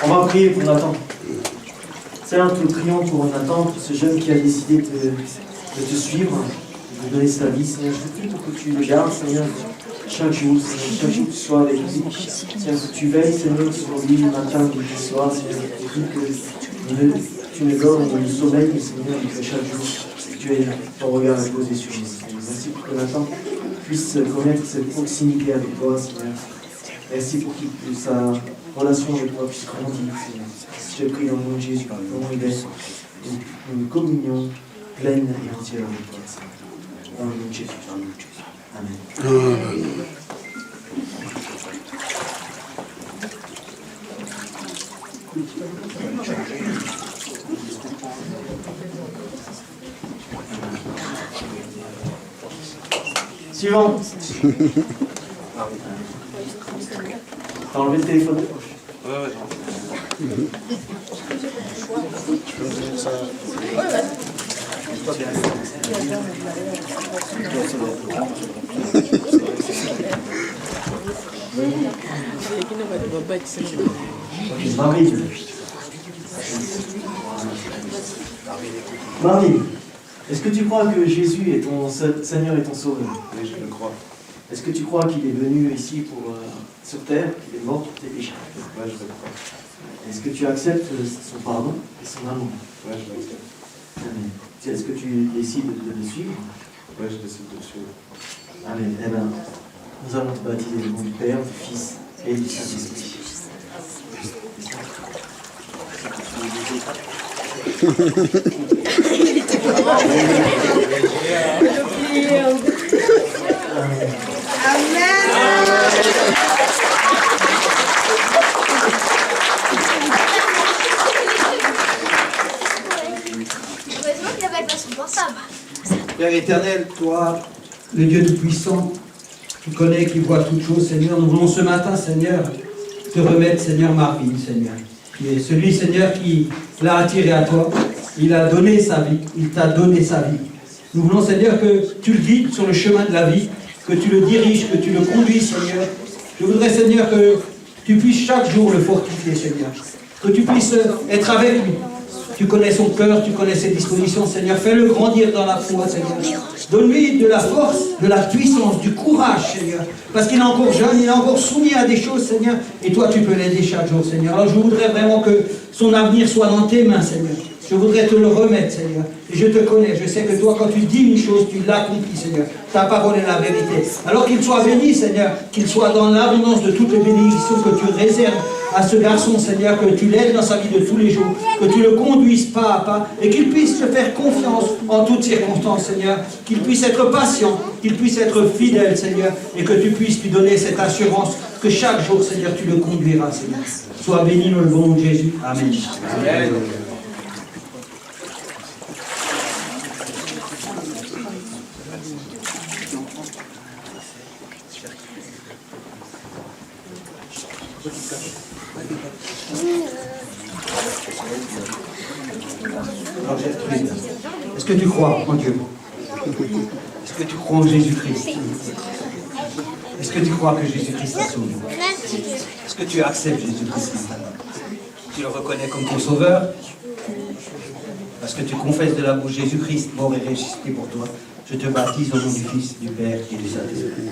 On va prier pour Nathan. Seigneur, nous prions pour Nathan, pour ce jeune qui a décidé de te suivre, de te donner sa vie. Seigneur, je te prie pour que tu le gardes, Seigneur, chaque jour, Seigneur, chaque jour que tu sois avec lui. Seigneur, que tu veilles, Seigneur, sur lui, matin, midi, soir, Seigneur. Je te prie que tu ne dors ni le sommeil, mais Seigneur, que chaque jour, tu aies ton regard à poser sur lui. Seigneur. Merci pour que Nathan puisse connaître cette proximité avec toi, Seigneur. Merci pour que sa relation avec toi puisse grandir, Seigneur. Je te prie dans le nom de Jésus, comment il est une communion pleine et entière avec toi, Seigneur. Dans le nom de Jésus. Amen. Suivant. T'as enlevé le téléphone de poche? Ouais, Marie. Marie, est-ce que tu crois que Jésus est ton Seigneur et ton Sauveur? oui, je le crois. Est-ce que tu crois qu'il est venu ici sur terre, qu'il est mort pour tes péchés? Ouais, je le crois. Est-ce que tu acceptes son pardon et son amour? Ouais, je l'accepte. Amen. Est-ce que tu décides de le suivre? Ouais, je décide de le suivre. Amen. Eh bien, nous allons te baptiser au nom du Père, du Fils et du Saint-Esprit. Père éternel, toi, le Dieu Tout-Puissant, qui connaît, qui voit toutes choses, Seigneur, nous voulons ce matin, Seigneur, te remettre, Seigneur, Marvin, Seigneur, qui est celui, Seigneur, qui l'a attiré à toi. Il a donné sa vie, il t'a donné sa vie. Nous voulons, Seigneur, que tu le guides sur le chemin de la vie, que tu le diriges, que tu le conduis, Seigneur. Je voudrais, Seigneur, que tu puisses chaque jour le fortifier, Seigneur. Que tu puisses être avec lui. Tu connais son cœur, tu connais ses dispositions, Seigneur. Fais-le grandir dans la foi, Seigneur. Donne-lui de la force, de la puissance, du courage, Seigneur. Parce qu'il est encore jeune, il est encore soumis à des choses, Seigneur. Et toi, tu peux l'aider chaque jour, Seigneur. Alors je voudrais vraiment que son avenir soit dans tes mains, Seigneur. Je voudrais te le remettre, Seigneur. Et je te connais. Je sais que toi, quand tu dis une chose, tu l'accomplis, Seigneur. Ta parole est la vérité. Alors qu'il soit béni, Seigneur. Qu'il soit dans l'abondance de toutes les bénédictions que tu réserves à ce garçon, Seigneur. Que tu l'aides dans sa vie de tous les jours. Que tu le conduises pas à pas. Et qu'il puisse te faire confiance en toutes circonstances, Seigneur. Qu'il puisse être patient. Qu'il puisse être fidèle, Seigneur. Et que tu puisses lui donner cette assurance que chaque jour, Seigneur, tu le conduiras, Seigneur. Sois béni dans le bon nom de Jésus. Amen. Amen. Est-ce que tu crois en Dieu? Est-ce que tu crois en Jésus-Christ? Est-ce que tu crois que Jésus-Christ t'a sauvé? Est-ce que tu acceptes Jésus-Christ maintenant? Tu le reconnais comme ton sauveur? Parce que tu confesses de la bouche Jésus-Christ, mort et ressuscité pour toi. Je te baptise au nom du Fils, du Père et du Saint-Esprit.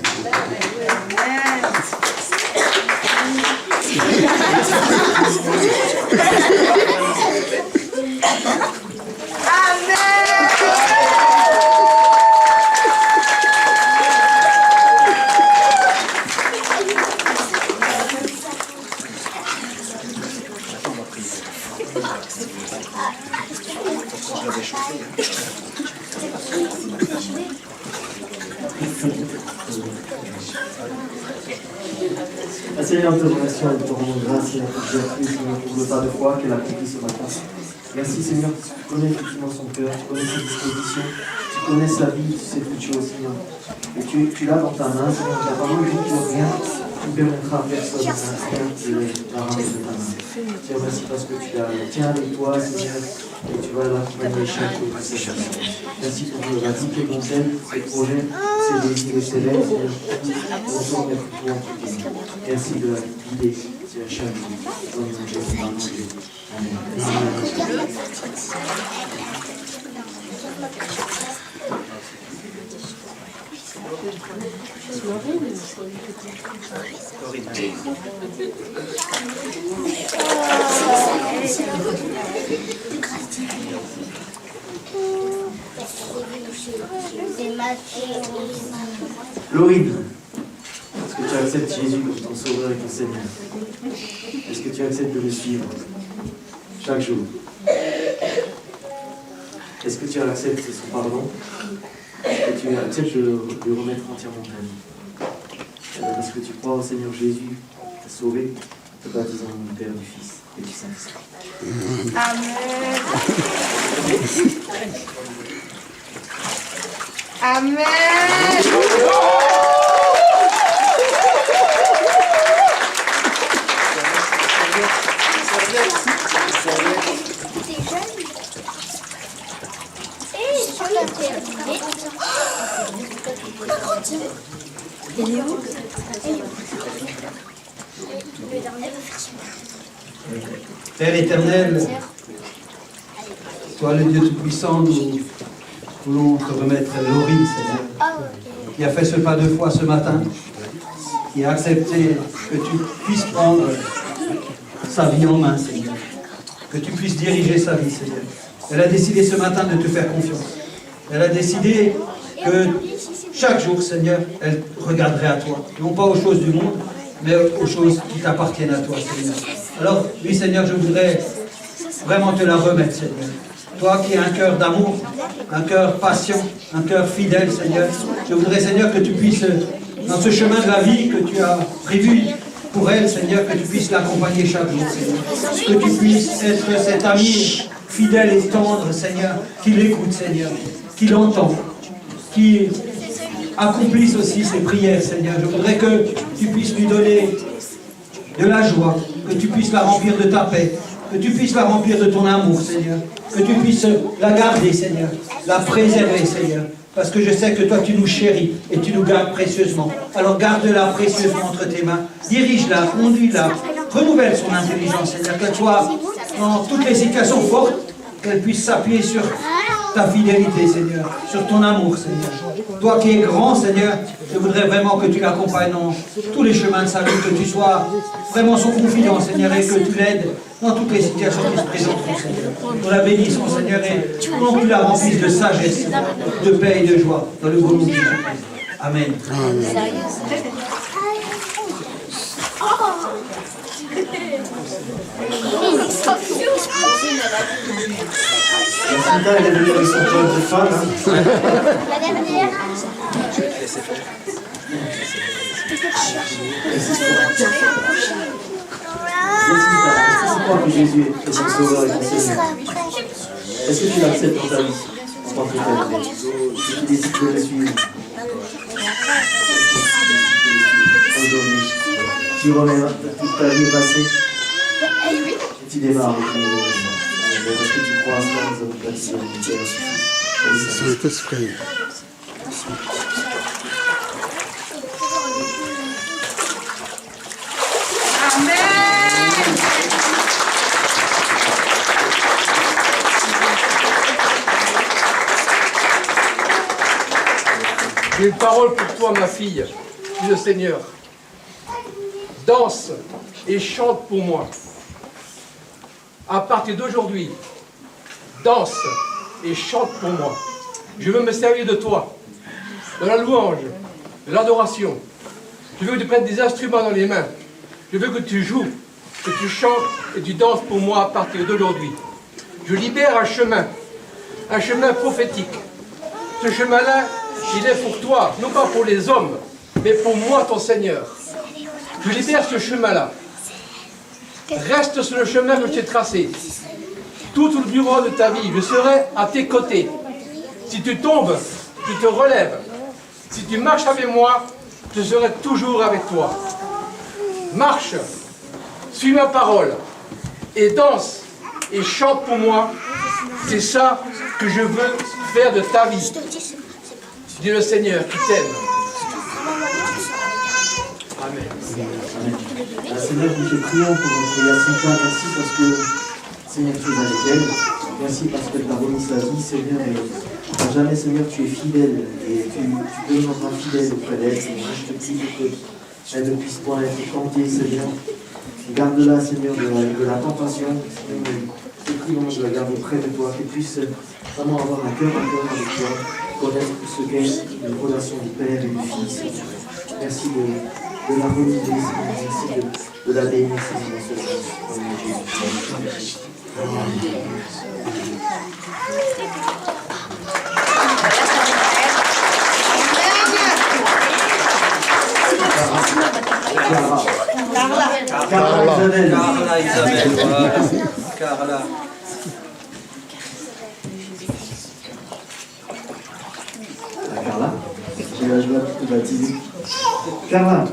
Seigneur, nous te remercions et te rendons grâce, Seigneur, pour le pas de foi qu'elle a accompli ce matin. Merci, Seigneur, tu connais effectivement son cœur, tu connais ses dispositions, tu connais sa vie, tu sais toutes choses, Seigneur. Et tu l'as dans ta main, Seigneur, ta parole dit que rien ne permettra à personne de la ramener de ta main. Je te remercie parce que tu la tiens avec toi, Seigneur, et tu vas l'accompagner chaque jour. Merci pour la vie que concerne ces projets, ces désirs et ces rêves, Seigneur. Bonjour, merci pour tout entre tes mains. Merci de la guider sur chaque jour. Dans le nom de Jésus. Amen. Laurine, est-ce que tu acceptes Jésus comme ton sauveur et ton Seigneur? Est-ce que tu acceptes de le suivre chaque jour? Est-ce que tu acceptes son pardon? Est-ce que tu acceptes de lui remettre entièrement ta vie? Parce que tu crois au Seigneur Jésus, t'a sauvé, te baptisant au nom du Père, du Fils et du Saint-Esprit. Amen. Amen. Père éternel, toi le Dieu Tout-Puissant, nous voulons te remettre Laurine, Seigneur, qui a fait ce pas de foi ce matin, qui a accepté que tu puisses prendre sa vie en main, Seigneur, que tu puisses diriger sa vie, Seigneur. Elle a décidé ce matin de te faire confiance. Elle a décidé que chaque jour, Seigneur, elle regarderait à toi, non pas aux choses du monde, mais aux choses qui t'appartiennent à toi, Seigneur. Alors, oui, Seigneur, je voudrais vraiment te la remettre, Seigneur. Toi qui as un cœur d'amour, un cœur patient, un cœur fidèle, Seigneur, je voudrais, Seigneur, que tu puisses, dans ce chemin de la vie que tu as prévu pour elle, Seigneur, que tu puisses l'accompagner chaque jour, Seigneur. Que tu puisses être cet ami fidèle et tendre, Seigneur, qui l'écoute, Seigneur, qui l'entend, qui accomplisse aussi ses prières, Seigneur. Je voudrais que tu puisses lui donner de la joie, que tu puisses la remplir de ta paix, que tu puisses la remplir de ton amour, Seigneur, que tu puisses la garder, Seigneur, la préserver, Seigneur, parce que je sais que toi tu nous chéris et tu nous gardes précieusement. Alors garde-la précieusement entre tes mains, dirige-la, conduis-la, renouvelle son intelligence, Seigneur, qu'elle soit dans toutes les situations fortes, qu'elle puisse s'appuyer sur ta fidélité, Seigneur, sur ton amour, Seigneur. Toi qui es grand, Seigneur, je voudrais vraiment que tu l'accompagnes dans tous les chemins de sa vie, que tu sois vraiment son confident, Seigneur, et que tu l'aides dans toutes les situations qui se présenteront, Seigneur. Nous la bénissons, Seigneur, et que tu la remplisses de sagesse, de paix et de joie, dans le beau nom de Jésus. Amen. Santa, elle est venue avec son club de femmes. La dernière. Est-ce que tu crois que Jésus est ton sauveur et ton Seigneur? Est-ce que tu l'acceptes dans ta vie en tant que tel? Est-ce que tu décides de le suivre? Aujourd'hui, tu remets toute ta vie passée et tu démarres avec une nouvelle vie. Est-ce que tu crois à cela? Nous avons baptisé dans le Père. Saint-Esprit. J'ai une parole pour toi, ma fille, dit le Seigneur. Danse et chante pour moi. À partir d'aujourd'hui, danse et chante pour moi. Je veux me servir de toi, de la louange, de l'adoration. Je veux que tu prennes des instruments dans les mains. Je veux que tu joues, que tu chantes et tu danses pour moi à partir d'aujourd'hui. Je libère un chemin prophétique. Ce chemin-là, il est pour toi, non pas pour les hommes, mais pour moi, ton Seigneur. Je libère ce chemin-là. Reste sur le chemin que je t'ai tracé. Tout le durant de ta vie, je serai à tes côtés. Si tu tombes, tu te relèves. Si tu marches avec moi, je serai toujours avec toi. Marche, suis ma parole, et danse, et chante pour moi. C'est ça que je veux faire de ta vie. Dis le Seigneur qui t'aime. Amen. Seigneur, nous te prions pour Yacinta. Merci parce que, Seigneur, tu es avec elle. Merci parce qu'elle t'a remis sa vie, Seigneur. Et à jamais, Seigneur, tu es fidèle. Et tu demeures fidèle auprès d'elle, Seigneur. Je te prie pour qu'elle ne puisse pas être tentée, Seigneur. Garde-la, Seigneur, de la tentation. Seigneur, je te prions de la garder près de toi. Qu'elle puisse vraiment avoir un cœur avec toi. Connaître ce qu'est une relation du Père et du Fils. Merci de la renouveler, merci de la bénir, Seigneur, ce jour. Au nom de Jésus. Carla Isabelle. Carla. Carla, j'ai la joie de te baptiser. Carla,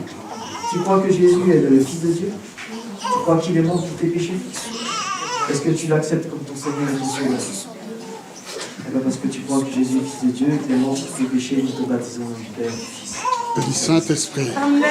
tu crois que Jésus est le Fils de Dieu? Tu crois qu'il est mort pour tes péchés? Est-ce que tu l'acceptes comme ton Seigneur et ton Sauveur? Eh bien parce que tu crois que Jésus est le Fils de Dieu, qu'il est mort pour tes péchés, nous te baptisons au nom du Père et du Fils. Et du Saint-Esprit. Amen.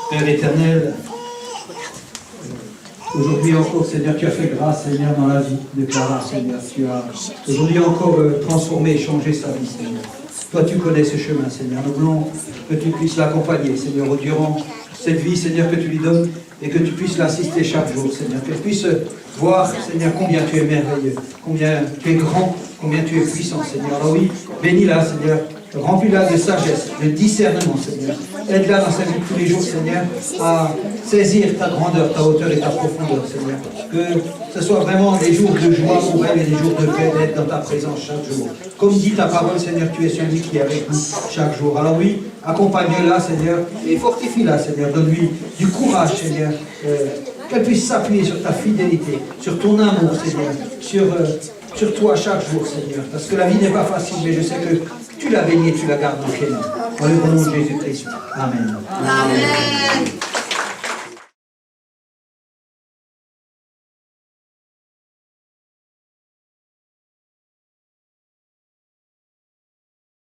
Père éternel, aujourd'hui encore, Seigneur, tu as fait grâce, Seigneur, dans la vie de Clara, Seigneur. Tu as aujourd'hui encore transformé et changé sa vie, Seigneur. Toi, tu connais ce chemin, Seigneur. Nous voulons que tu puisses l'accompagner, Seigneur, durant cette vie, Seigneur, que tu lui donnes et que tu puisses l'assister chaque jour, Seigneur. Qu'elle puisse voir, Seigneur, combien tu es merveilleux, combien tu es grand, combien tu es puissant, Seigneur. Alors oui, bénis-la, Seigneur. Remplis-la de sagesse, de discernement, Seigneur. Aide-la dans sa vie de tous les jours, Seigneur, à saisir ta grandeur, ta hauteur et ta profondeur, Seigneur. Que ce soit vraiment des jours de joie pour elle et des jours de paix d'être dans ta présence chaque jour. Comme dit ta parole, Seigneur, tu es celui qui est avec nous chaque jour. Alors oui, accompagne-la, Seigneur, et fortifie-la, Seigneur. Donne-lui du courage, Seigneur. Qu'elle puisse s'appuyer sur ta fidélité, sur ton amour, Seigneur, sur toi chaque jour, Seigneur. Parce que la vie n'est pas facile, mais je sais que tu l'as bénie et tu la gardes dans tes mains. Dans le nom de Jésus-Christ. Amen. Amen.